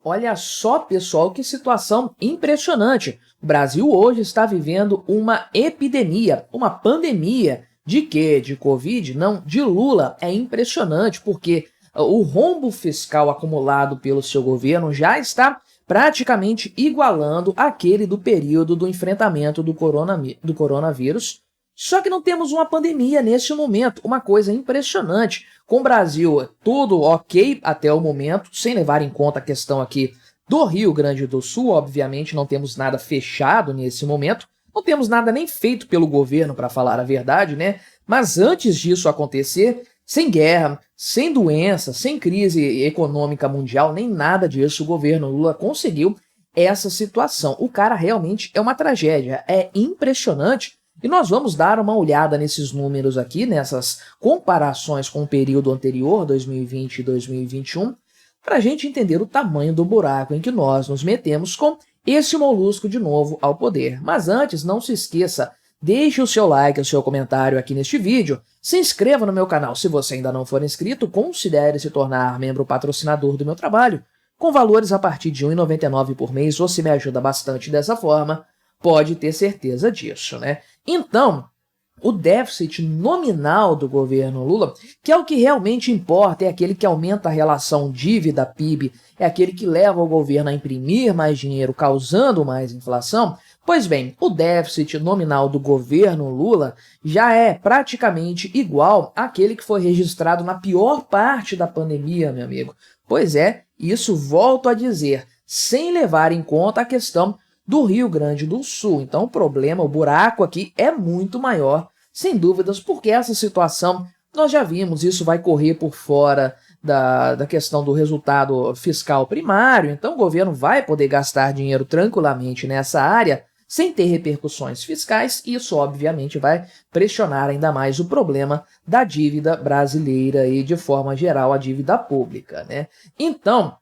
Olha só, pessoal, que situação impressionante. O Brasil hoje está vivendo uma epidemia, uma pandemia. De quê? De Covid? Não, de Lula. É impressionante porque o rombo fiscal acumulado pelo seu governo já está praticamente igualando aquele do período do enfrentamento do coronavírus. Só que não temos uma pandemia neste momento, uma coisa impressionante. Com o Brasil tudo ok até o momento, sem levar em conta a questão aqui do Rio Grande do Sul, obviamente não temos nada fechado nesse momento, não temos nada nem feito pelo governo, para falar a verdade, né? Mas antes disso acontecer, sem guerra, sem doença, sem crise econômica mundial, nem nada disso, o governo Lula conseguiu essa situação. O cara realmente é uma tragédia, é impressionante. E nós vamos dar uma olhada nesses números aqui, nessas comparações com o período anterior, 2020 e 2021, para a gente entender o tamanho do buraco em que nós nos metemos com esse molusco de novo ao poder. Mas antes, não se esqueça, deixe o seu like, o seu comentário aqui neste vídeo, se inscreva no meu canal se você ainda não for inscrito, considere se tornar membro patrocinador do meu trabalho, com valores a partir de R$ 1,99 por mês, você me ajuda bastante dessa forma, pode ter certeza disso, né? Então, o déficit nominal do governo Lula, que é o que realmente importa, é aquele que aumenta a relação dívida-PIB, é aquele que leva o governo a imprimir mais dinheiro, causando mais inflação. Pois bem, o déficit nominal do governo Lula já é praticamente igual àquele que foi registrado na pior parte da pandemia, meu amigo. Pois é, isso volto a dizer, sem levar em conta a questão do Rio Grande do Sul. Então o problema, o buraco aqui é muito maior, sem dúvidas, porque essa situação, nós já vimos, isso vai correr por fora da questão do resultado fiscal primário, então o governo vai poder gastar dinheiro tranquilamente nessa área, sem ter repercussões fiscais, e isso obviamente vai pressionar ainda mais o problema da dívida brasileira e, de forma geral, a dívida pública, né? Então,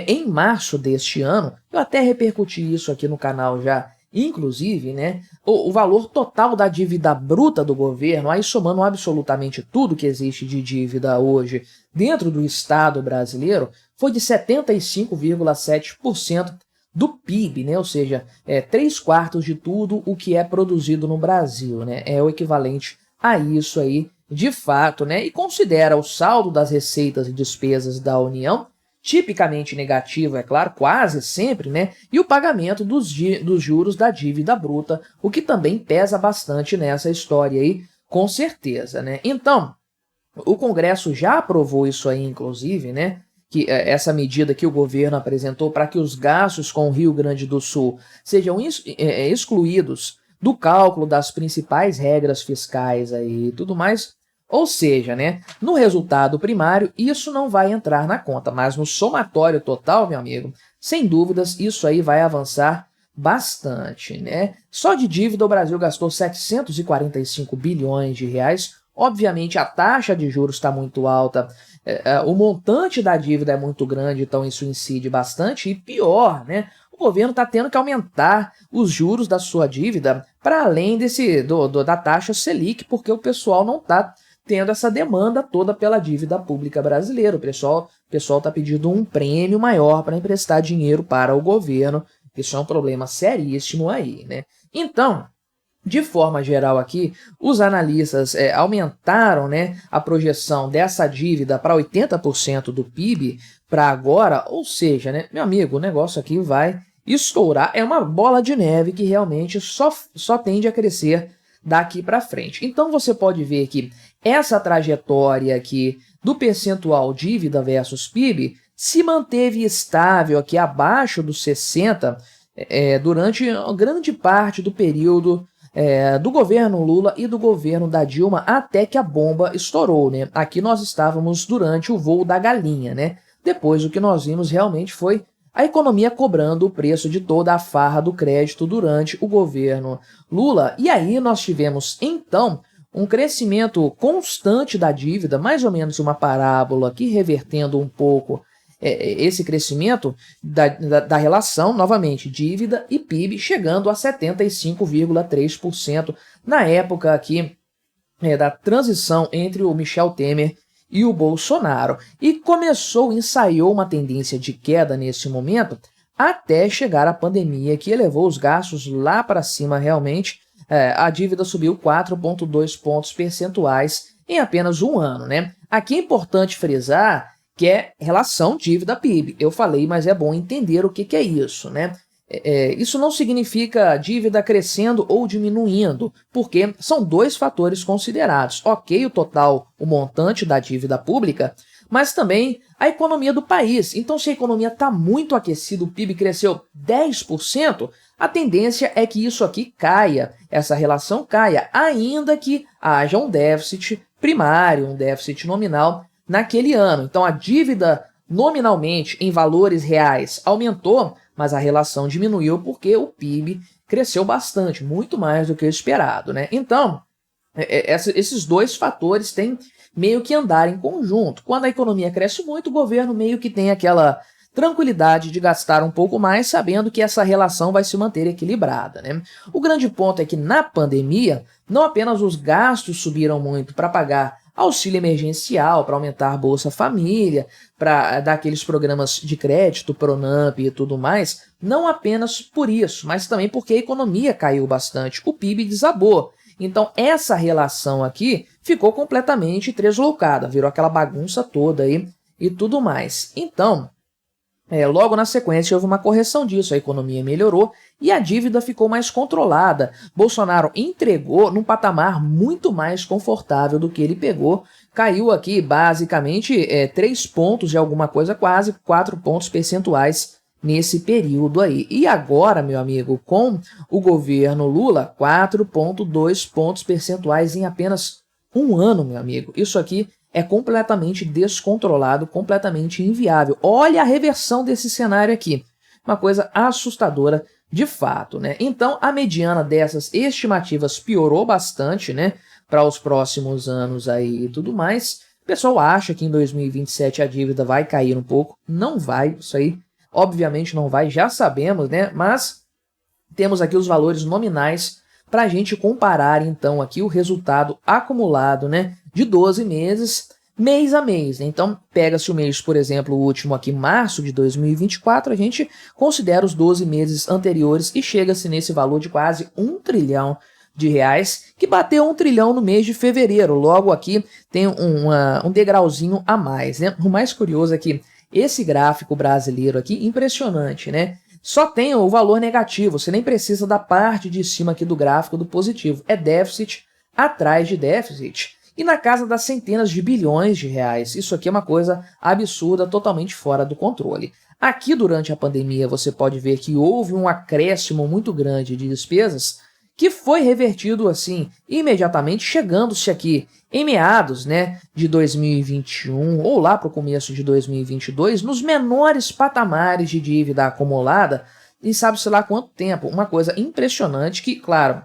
em março deste ano, eu até repercuti isso aqui no canal já, inclusive, né, o valor total da dívida bruta do governo, aí somando absolutamente tudo que existe de dívida hoje dentro do Estado brasileiro, foi de 75,7% do PIB, né, ou seja, 3/4 de tudo o que é produzido no Brasil, né, é o equivalente a isso aí de fato, né, e considera o saldo das receitas e despesas da União tipicamente negativo, é claro, quase sempre, né? E o pagamento dos juros da dívida bruta, o que também pesa bastante nessa história aí, com certeza, né? Então, o Congresso já aprovou isso aí, inclusive, né? Que essa medida que o governo apresentou para que os gastos com o Rio Grande do Sul sejam excluídos do cálculo das principais regras fiscais aí e tudo mais. Ou seja, né, no resultado primário, isso não vai entrar na conta, mas no somatório total, meu amigo, sem dúvidas, isso aí vai avançar bastante, né? Só de dívida o Brasil gastou 745 bilhões de reais. Obviamente, a taxa de juros está muito alta, o montante da dívida é muito grande, então isso incide bastante. E pior, né? O governo está tendo que aumentar os juros da sua dívida para além da taxa Selic, porque o pessoal não está tendo essa demanda toda pela dívida pública brasileira. O pessoal está pedindo um prêmio maior para emprestar dinheiro para o governo. Isso é um problema seríssimo aí, né? Então, de forma geral aqui, os analistas aumentaram, né, a projeção dessa dívida para 80% do PIB para agora, ou seja, né, meu amigo, o negócio aqui vai estourar. É uma bola de neve que realmente só tende a crescer daqui para frente. Então você pode ver que essa trajetória aqui do percentual dívida versus PIB se manteve estável aqui abaixo dos 60 durante grande parte do período do governo Lula e do governo da Dilma, até que a bomba estourou, né? Aqui nós estávamos durante o voo da galinha, né? Depois o que nós vimos realmente foi a economia cobrando o preço de toda a farra do crédito durante o governo Lula. E aí nós tivemos, então, um crescimento constante da dívida, mais ou menos uma parábola aqui, revertendo um pouco esse crescimento da relação, novamente, dívida e PIB, chegando a 75,3% na época aqui da transição entre o Michel Temer e o Bolsonaro. E ensaiou uma tendência de queda nesse momento, até chegar a pandemia, que elevou os gastos lá para cima realmente. A dívida subiu 4,2 pontos percentuais em apenas um ano, né? Aqui é importante frisar que é relação dívida-PIB. Eu falei, mas é bom entender o que é isso, né? Isso não significa dívida crescendo ou diminuindo, porque são dois fatores considerados. Ok, o total, o montante da dívida pública, mas também a economia do país. Então, se a economia está muito aquecida, o PIB cresceu 10%, a tendência é que isso aqui caia, essa relação caia, ainda que haja um déficit primário, um déficit nominal naquele ano. Então, a dívida nominalmente, em valores reais, aumentou, mas a relação diminuiu porque o PIB cresceu bastante, muito mais do que o esperado, né? Então, esses dois fatores têm meio que andar em conjunto. Quando a economia cresce muito, o governo meio que tem aquela tranquilidade de gastar um pouco mais, sabendo que essa relação vai se manter equilibrada, né? O grande ponto é que na pandemia, não apenas os gastos subiram muito para pagar auxílio emergencial, para aumentar a Bolsa Família, para dar aqueles programas de crédito, Pronamp e tudo mais, não apenas por isso, mas também porque a economia caiu bastante, o PIB desabou. Então essa relação aqui ficou completamente tresloucada, virou aquela bagunça toda aí e tudo mais. Então, logo na sequência houve uma correção disso, a economia melhorou e a dívida ficou mais controlada. Bolsonaro entregou num patamar muito mais confortável do que ele pegou, caiu aqui basicamente 3 pontos de alguma coisa, quase 4 pontos percentuais nesse período aí. E agora, meu amigo, com o governo Lula, 4,2 pontos percentuais em apenas um ano, meu amigo. Isso aqui é completamente descontrolado, completamente inviável. Olha a reversão desse cenário aqui. Uma coisa assustadora de fato, né? Então, a mediana dessas estimativas piorou bastante, né? Para os próximos anos aí e tudo mais. O pessoal acha que em 2027 a dívida vai cair um pouco. Não vai, isso aí obviamente não vai, já sabemos, né? Mas temos aqui os valores nominais para a gente comparar, então, aqui o resultado acumulado, né, de 12 meses, mês a mês. Né? Então, pega-se o mês, por exemplo, o último aqui, março de 2024, a gente considera os 12 meses anteriores e chega-se nesse valor de quase R$1 trilhão, que bateu 1 trilhão no mês de fevereiro. Logo aqui tem um degrauzinho a mais. Né? O mais curioso é que esse gráfico brasileiro aqui, impressionante, né? Só tem o valor negativo, você nem precisa da parte de cima aqui do gráfico do positivo. É déficit atrás de déficit. E na casa das centenas de bilhões de reais. Isso aqui é uma coisa absurda, totalmente fora do controle. Aqui, durante a pandemia, você pode ver que houve um acréscimo muito grande de despesas que foi revertido, assim, imediatamente, chegando-se aqui em meados, né, de 2021 ou lá para o começo de 2022, nos menores patamares de dívida acumulada, e sabe-se lá quanto tempo. Uma coisa impressionante que, claro,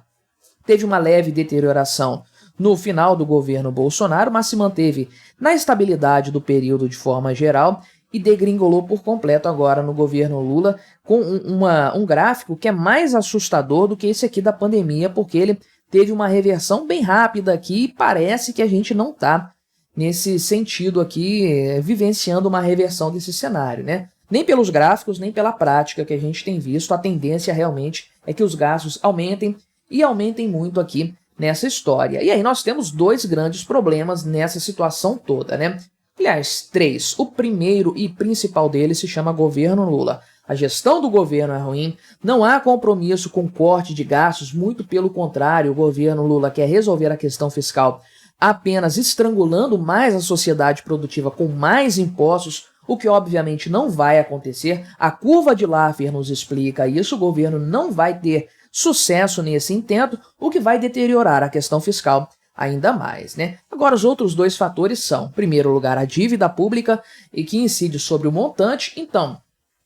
teve uma leve deterioração no final do governo Bolsonaro, mas se manteve na estabilidade do período de forma geral e degringolou por completo agora no governo Lula, com um gráfico que é mais assustador do que esse aqui da pandemia, porque ele teve uma reversão bem rápida aqui e parece que a gente não está, nesse sentido aqui, vivenciando uma reversão desse cenário, né? Nem pelos gráficos, nem pela prática que a gente tem visto, a tendência realmente é que os gastos aumentem e aumentem muito aqui nessa história. E aí nós temos dois grandes problemas nessa situação toda, né? Aliás, 3. O primeiro e principal deles se chama governo Lula. A gestão do governo é ruim, não há compromisso com corte de gastos, muito pelo contrário, o governo Lula quer resolver a questão fiscal apenas estrangulando mais a sociedade produtiva com mais impostos, o que obviamente não vai acontecer. A curva de Laffer nos explica isso, o governo não vai ter sucesso nesse intento, o que vai deteriorar a questão fiscal ainda mais, né? Agora, os outros dois fatores são, em primeiro lugar, a dívida pública, e que incide sobre o montante. Então,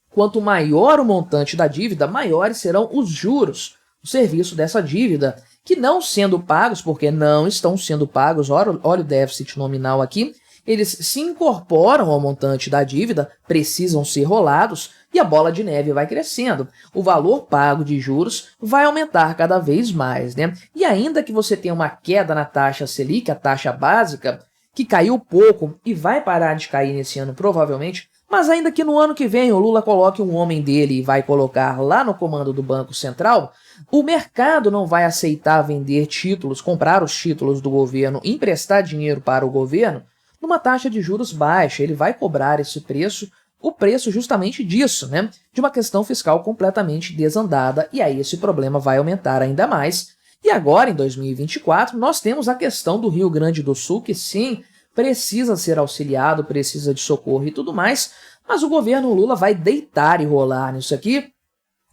quanto maior o montante da dívida, maiores serão os juros, o serviço dessa dívida, que não sendo pagos, porque não estão sendo pagos, olha o déficit nominal aqui, eles se incorporam ao montante da dívida, precisam ser rolados, e a bola de neve vai crescendo. O valor pago de juros vai aumentar cada vez mais, né? E ainda que você tenha uma queda na taxa Selic, a taxa básica, que caiu pouco e vai parar de cair nesse ano provavelmente, mas ainda que no ano que vem o Lula coloque um homem dele e vai colocar lá no comando do Banco Central, o mercado não vai aceitar vender títulos, comprar os títulos do governo, emprestar dinheiro para o governo numa taxa de juros baixa. Ele vai cobrar esse preço, o preço justamente disso, né? De uma questão fiscal completamente desandada, e aí esse problema vai aumentar ainda mais. E agora, em 2024, nós temos a questão do Rio Grande do Sul, que sim, precisa ser auxiliado, precisa de socorro e tudo mais, mas o governo Lula vai deitar e rolar nisso aqui,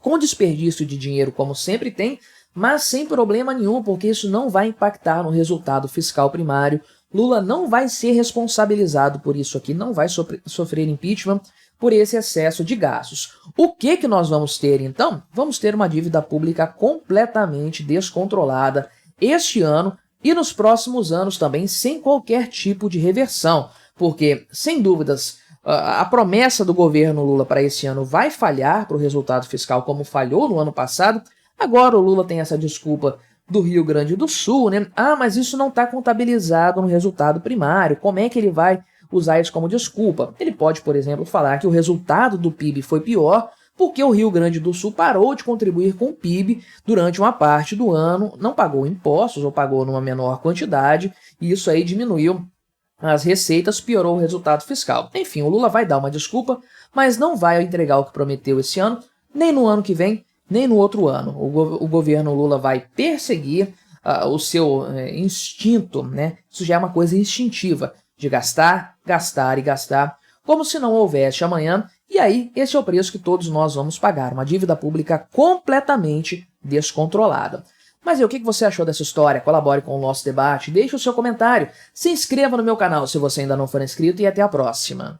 com desperdício de dinheiro como sempre tem, mas sem problema nenhum, porque isso não vai impactar no resultado fiscal primário. Lula não vai ser responsabilizado por isso aqui, não vai sofrer impeachment por esse excesso de gastos. O que nós vamos ter, então? Vamos ter uma dívida pública completamente descontrolada este ano e nos próximos anos também, sem qualquer tipo de reversão, porque, sem dúvidas, a promessa do governo Lula para esse ano vai falhar para o resultado fiscal como falhou no ano passado. Agora o Lula tem essa desculpa do Rio Grande do Sul, né? Ah, mas isso não está contabilizado no resultado primário, como é que ele vai usar isso como desculpa? Ele pode, por exemplo, falar que o resultado do PIB foi pior porque o Rio Grande do Sul parou de contribuir com o PIB durante uma parte do ano, não pagou impostos ou pagou numa menor quantidade, e isso aí diminuiu as receitas, piorou o resultado fiscal. Enfim, o Lula vai dar uma desculpa, mas não vai entregar o que prometeu esse ano, nem no ano que vem, nem no outro ano. O governo Lula vai perseguir o seu instinto, né? Isso já é uma coisa instintiva, de gastar, gastar e gastar, como se não houvesse amanhã, e aí esse é o preço que todos nós vamos pagar, uma dívida pública completamente descontrolada. Mas e o que você achou dessa história? Colabore com o nosso debate, deixe o seu comentário, se inscreva no meu canal se você ainda não for inscrito e até a próxima.